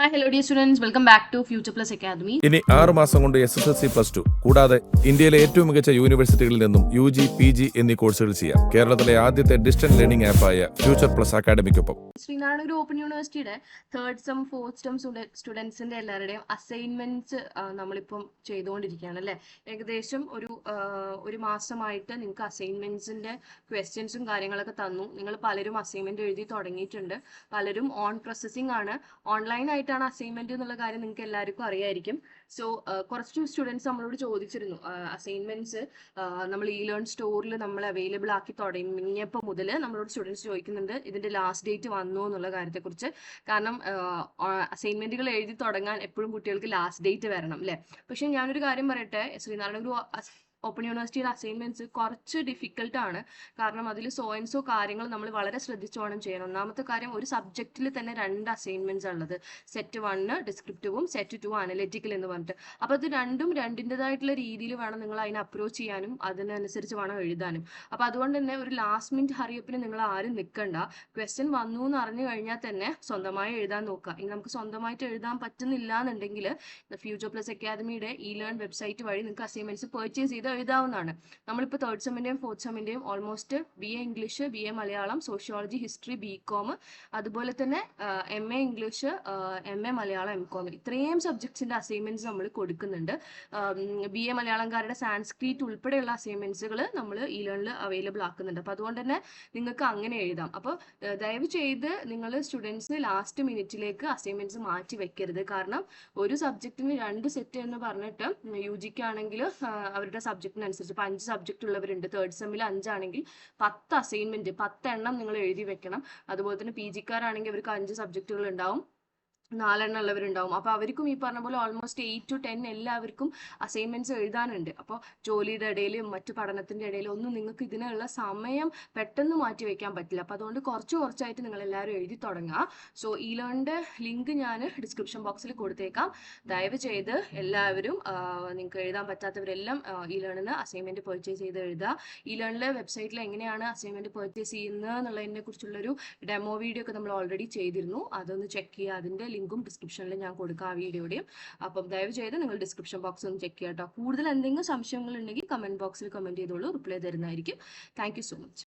Hi, hello dear students. Welcome back to Future Plus Academy. ഇനി 6 മാസം കൊണ്ട് SSLC+2 കൂടാതെ ഇന്ത്യയിലെ ഏറ്റവും മികച്ച യൂണിവേഴ്സിറ്റികളിൽ നിന്നും UG, PG എന്നീ കോഴ്സുകൾ ചെയ്യാം. കേരളത്തിലെ ആദ്യത്തെ ഡിസ്റ്റൻസ് ലേണിംഗ് ആപ്പായ ഫ്യൂച്ചർ പ്ലസ് അക്കാഡമിക്കൊപ്പം ശ്രീനാരായണ ഓപ്പൺ യൂണിവേഴ്സിറ്റിയുടെ തേർഡ് സെം ഫോർത്ത് സെം സ്റ്റുഡൻസിന്റെ എല്ലാവരുടെയും അസൈൻമെന്റ്സ് നമ്മളിപ്പം ചെയ്തുകൊണ്ടിരിക്കുകയാണ് അല്ലേ. ഏകദേശം ഒരു മാസമായിട്ട് നിങ്ങൾക്ക് അസൈൻമെന്റ്സിന്റെ ക്വസ്റ്റ്യൻസും കാര്യങ്ങളൊക്കെ തന്നു. നിങ്ങൾ പലരും അസൈൻമെന്റ് എഴുതി തുടങ്ങിയിട്ടുണ്ട്. പലരും ഓൺ പ്രോസസ്സിംഗ് ആണ്, ഓൺലൈൻ ആയിട്ടാണ് അസൈൻമെന്റ് എന്നുള്ള കാര്യം നിങ്ങൾക്ക് എല്ലാവർക്കും അറിയായിരിക്കും. സോ കുറച്ച് സ്റ്റുഡൻസ് നമ്മളോട് ചോദിച്ചിരുന്നു അസൈൻമെന്റ്സ് നമ്മൾ ലേൺ സ്റ്റോറിൽ നമ്മൾ അവൈലബിൾ ആക്കി തുടങ്ങിയപ്പോൾ മുതൽ നമ്മളോട് സ്റ്റുഡൻസ് ചോദിക്കുന്നുണ്ട് ഇതിന്റെ ലാസ്റ്റ് ഡേറ്റ് വന്നോ എന്നുള്ള കാര്യത്തെക്കുറിച്ച്. കാരണം അസൈൻമെന്റുകൾ എഴുതി തുടങ്ങാൻ എപ്പോഴും കുട്ടികൾക്ക് ലാസ്റ്റ് ഡേറ്റ് വരണം അല്ലേ. പക്ഷെ ഞാനൊരു കാര്യം പറയട്ടെ, ശ്രീനാരായണ ഗുരു ഓപ്പൺ യൂണിവേഴ്സിറ്റിയുടെ അസൈൻമെന്റ്സ് കുറച്ച് ഡിഫിക്കൽട്ട് ആണ്. കാരണം അതിൽ സോയൻസോ കാര്യങ്ങൾ നമ്മൾ വളരെ ശ്രദ്ധിച്ചു വേണം ചെയ്യണം. ഒന്നാമത്തെ കാര്യം, ഒരു സബ്ജക്റ്റിൽ തന്നെ 2 അസൈൻമെന്റ്സ് ഉള്ളത്. സെറ്റ് 1 ഡിസ്ക്രിപ്റ്റീവും സെറ്റ് 2 അനലിറ്റിക്കൽ എന്ന് പറഞ്ഞിട്ട്. അപ്പോൾ ഇത് രണ്ടും രണ്ടിൻ്റെതായിട്ടുള്ള രീതിയിൽ വേണം നിങ്ങൾ അതിനെ അപ്രോച്ച് ചെയ്യാനും അതിനനുസരിച്ച് വേണം എഴുതാനും. അപ്പോൾ അതുകൊണ്ട് തന്നെ ഒരു ലാസ്റ്റ് മിനിറ്റ് ഹറിയപ്പിന് നിങ്ങൾ ആരും നിൽക്കണ്ട. ക്വസ്റ്റ്യൻ വന്നു എന്ന് അറിഞ്ഞു കഴിഞ്ഞാൽ തന്നെ സ്വന്തമായി എഴുതാൻ നോക്കുക. ഇനി നമുക്ക് സ്വന്തമായിട്ട് എഴുതാൻ പറ്റുന്നില്ല എന്നുണ്ടെങ്കിൽ ഫ്യൂച്ചർ പ്ലസ് അക്കാദമിയുടെ ലേൺ വെബ്സൈറ്റ് വഴി നിങ്ങൾക്ക് അസൈൻമെന്റ്സ് പർച്ചേസ് ചെയ്ത് എഴുതാവുന്നതാണ്. നമ്മളിപ്പോൾ തേർഡ് സെമ്മിന്റെയും ഫോർത്ത് സെമ്മിന്റെയും almost BA English, BA Malayalam, sociology, history, BCom, അതുപോലെ തന്നെ MA English, MA Malayalam, MCom ഇത്രയും സബ്ജക്ട്സിന്റെ അസൈൻമെന്റ്സ് നമ്മൾ കൊടുക്കുന്നുണ്ട്. BA മലയാളംകാരുടെ സാൻസ്ക്രിറ്റ് ഉൾപ്പെടെയുള്ള അസൈൻമെന്റ്സുകൾ നമ്മൾ ലേണിൽ അവൈലബിൾ ആക്കുന്നുണ്ട്. അപ്പോൾ അതുകൊണ്ട് തന്നെ നിങ്ങൾക്ക് അങ്ങനെ എഴുതാം. അപ്പോൾ ദയവ് ചെയ്ത് നിങ്ങൾ സ്റ്റുഡൻസ് ലാസ്റ്റ് മിനിറ്റിലേക്ക് അസൈൻമെന്റ്സ് മാറ്റി വെക്കരുത്. കാരണം ഒരു സബ്ജക്റ്റിന് 2 സെറ്റ് എന്ന് പറഞ്ഞിട്ട് UG ആണെങ്കിൽ അവരുടെ സബ്ജക്റ്റിനനുസരിച്ച് ഇപ്പോൾ 5 സബ്ജക്റ്റ് ഉള്ളവരുണ്ട്. തേർഡ് സെമ്മിൽ 5 ആണെങ്കിൽ 10 അസൈൻമെന്റ് 10 എണ്ണം നിങ്ങൾ എഴുതി വെക്കണം. അതുപോലെ തന്നെ PG കാരാണെങ്കിൽ അവർക്ക് 5 സബ്ജക്റ്റുകൾ ഉണ്ടാവും, 4 എണ്ണം ഉള്ളവരുണ്ടാവും. അപ്പോൾ അവർക്കും ഈ പറഞ്ഞ പോലെ ഓൾമോസ്റ്റ് 8 to 10 എല്ലാവർക്കും അസൈൻമെന്റ്സ് എഴുതാനുണ്ട്. അപ്പോൾ ജോലിയുടെ ഇടയിലും മറ്റു പഠനത്തിന്റെ ഇടയിലും ഒന്നും നിങ്ങൾക്ക് ഇതിനുള്ള സമയം പെട്ടെന്ന് മാറ്റി വെക്കാൻ പറ്റില്ല. അപ്പോൾ അതുകൊണ്ട് കുറച്ചായിട്ട് നിങ്ങൾ എല്ലാവരും എഴുതി തുടങ്ങുക. സോ ലേണിന്റെ ലിങ്ക് ഞാൻ ഡിസ്ക്രിപ്ഷൻ ബോക്സിൽ കൊടുത്തേക്കാം. ദയവ് ചെയ്ത് എല്ലാവരും നിങ്ങൾക്ക് എഴുതാൻ പറ്റാത്തവരെല്ലാം ലേണിന് അസൈൻമെന്റ് പർച്ചേസ് ചെയ്ത് എഴുതുക. ലേണിലെ വെബ്സൈറ്റിൽ എങ്ങനെയാണ് അസൈൻമെന്റ് പർച്ചേസ് ചെയ്യുന്നത് എന്നുള്ളതിനെ കുറിച്ചുള്ളൊരു ഡെമോ വീഡിയോ ഒക്കെ നമ്മൾ ഓൾറെഡി ചെയ്തിരുന്നു. അതൊന്ന് ചെക്ക് ചെയ്യുക. അതിന്റെ ലിങ്കും ഡിസ്ക്രിപ്ഷനിൽ ഞാൻ കൊടുക്കാം ആ വീഡിയോയുടെയും. അപ്പം ദയവ് ചെയ്ത് നിങ്ങൾ ഡിസ്ക്രിപ്ഷൻ ബോക്സ് ഒന്ന് ചെക്ക് ചെയ്യാം കേട്ടോ. കൂടുതൽ എന്തെങ്കിലും സംശയങ്ങൾ ഉണ്ടെങ്കിൽ കമന്റ് ബോക്സിൽ കമന്റ് ചെയ്തോളൂ, റിപ്ലൈ തരുന്നതായിരിക്കും. Thank you so much.